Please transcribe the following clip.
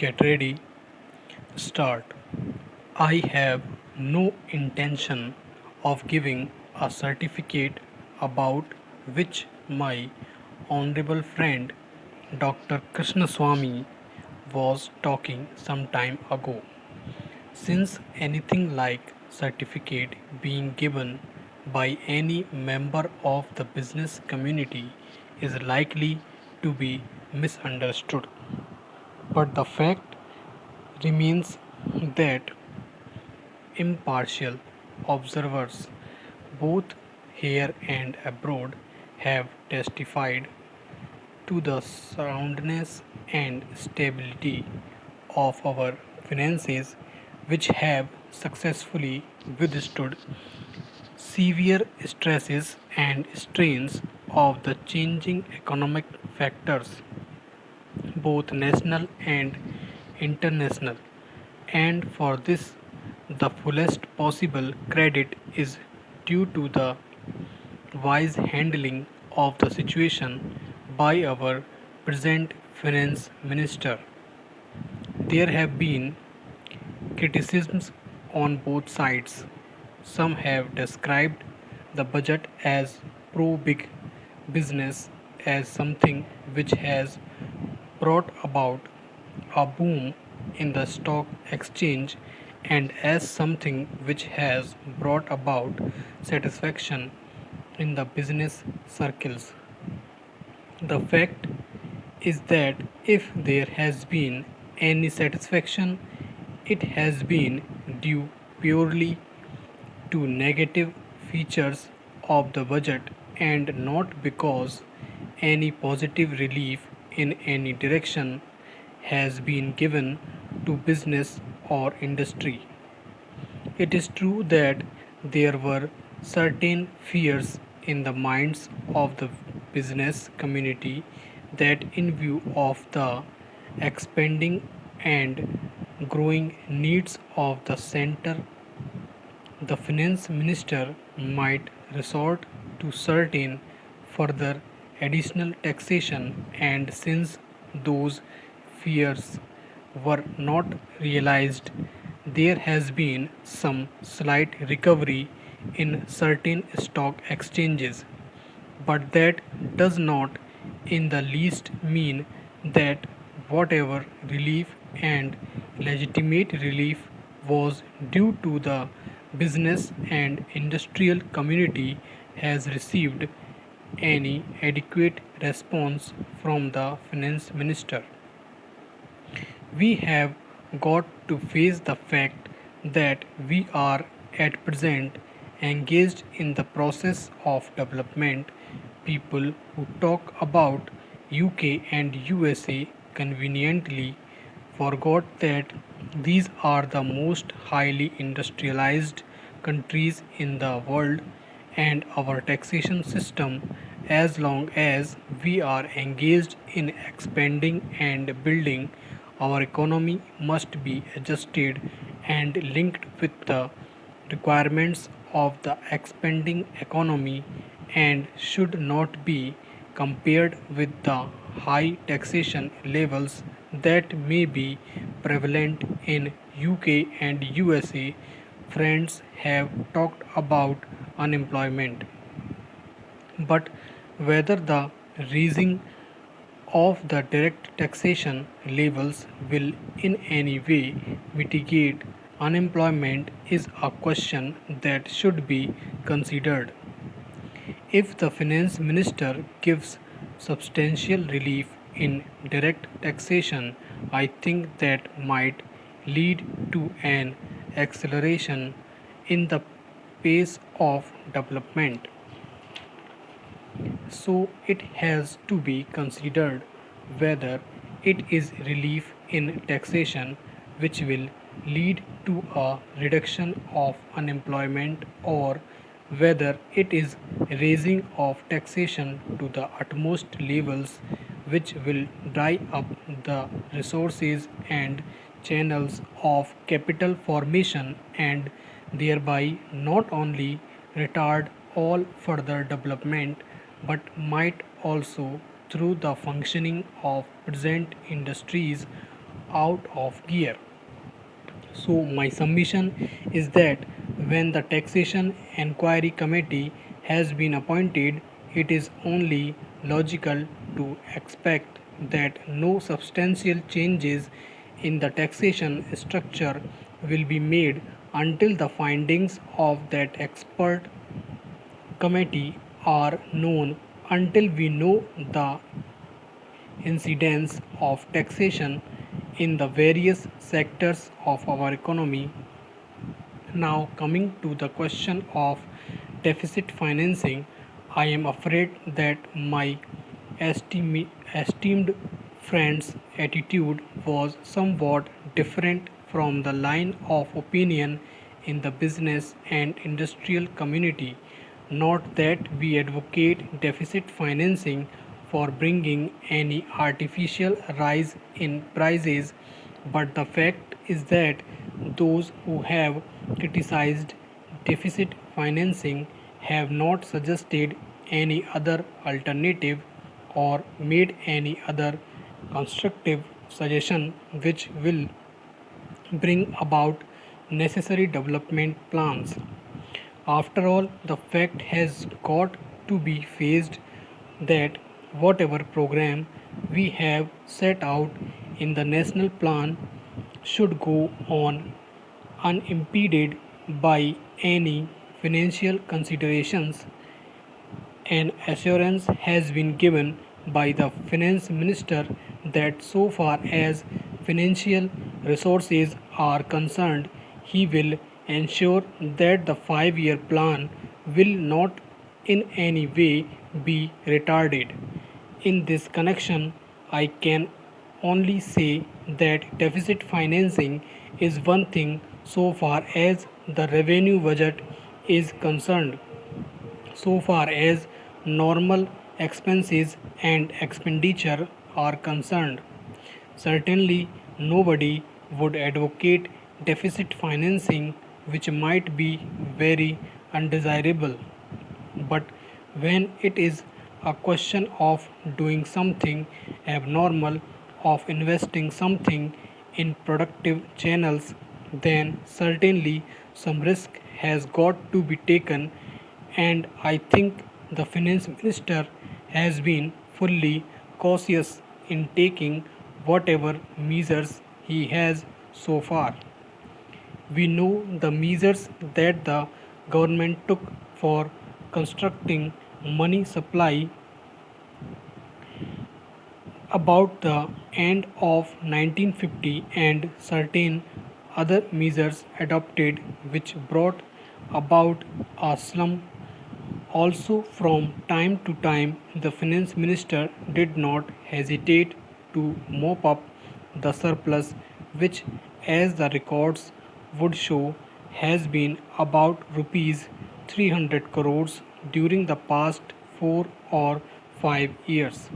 Get ready, start. I have no intention of giving a certificate about which my honorable friend Dr. Krishnaswamy was talking some time ago. Since anything like certificate being given by any member of the business community is likely to be misunderstood. But the fact remains that impartial observers, both here and abroad, have testified to the soundness and stability of our finances, which have successfully withstood severe stresses and strains of the changing economic factors, both national and international. And for this, the fullest possible credit is due to the wise handling of the situation by our present finance minister. There have been criticisms on both sides. Some have described the budget as pro big business, as something which has brought about a boom in the stock exchange, and as something which has brought about satisfaction in the business circles. The fact is that if there has been any satisfaction, it has been due purely to negative features of the budget and not because any positive relief in any direction has been given to business or industry. It is true that there were certain fears in the minds of the business community that, in view of the expanding and growing needs of the center, the finance minister might resort to certain further additional taxation, and since those fears were not realized, there has been some slight recovery in certain stock exchanges. But that does not in the least mean that whatever relief and legitimate relief was due to the business and industrial community has received any adequate response from the finance minister. We have got to face the fact that we are at present engaged in the process of development. People who talk about UK and USA conveniently forgot that these are the most highly industrialized countries in the world, and our taxation system, as long as we are engaged in expanding and building our economy, must be adjusted and linked with the requirements of the expanding economy and should not be compared with the high taxation levels that may be prevalent in UK and USA. Friends have talked about unemployment, but whether the raising of the direct taxation levels will in any way mitigate unemployment is a question that should be considered. If the finance minister gives substantial relief in direct taxation, I think that might lead to an acceleration in the pace of development. So it has to be considered whether it is relief in taxation which will lead to a reduction of unemployment, or whether it is raising of taxation to the utmost levels which will dry up the resources and channels of capital formation and thereby not only retard all further development but might also, through the functioning of present industries, out of gear. So, my submission is that when the Taxation Enquiry Committee has been appointed, it is only logical to expect that no substantial changes in the taxation structure will be made until the findings of that expert committee are known, until we know the incidence of taxation in the various sectors of our economy. Now, coming to the question of deficit financing, I am afraid that my esteemed friend's attitude was somewhat different from the line of opinion in the business and industrial community. Not that we advocate deficit financing for bringing any artificial rise in prices, but the fact is that those who have criticized deficit financing have not suggested any other alternative or made any other constructive suggestion which will bring about necessary development plans. After all, the fact has got to be faced that whatever program we have set out in the national plan should go on unimpeded by any financial considerations. An assurance has been given by the finance minister that so far as financial resources are concerned, he will ensure that the 5 year plan will not in any way be retarded. In this connection, I can only say that deficit financing is one thing so far as the revenue budget is concerned. So far as normal expenses and expenditure are concerned, certainly nobody would advocate deficit financing, which might be very undesirable. But when it is a question of doing something abnormal, of investing something in productive channels, then certainly some risk has got to be taken, and I think the finance minister has been fully cautious in taking whatever measures he has so far. We know the measures that the government took for constructing money supply about the end of 1950 and certain other measures adopted which brought about a slump. Also, from time to time, the finance minister did not hesitate to mop up the surplus, which, as the records would show, has been about rupees 300 crores during the past 4 or 5 years.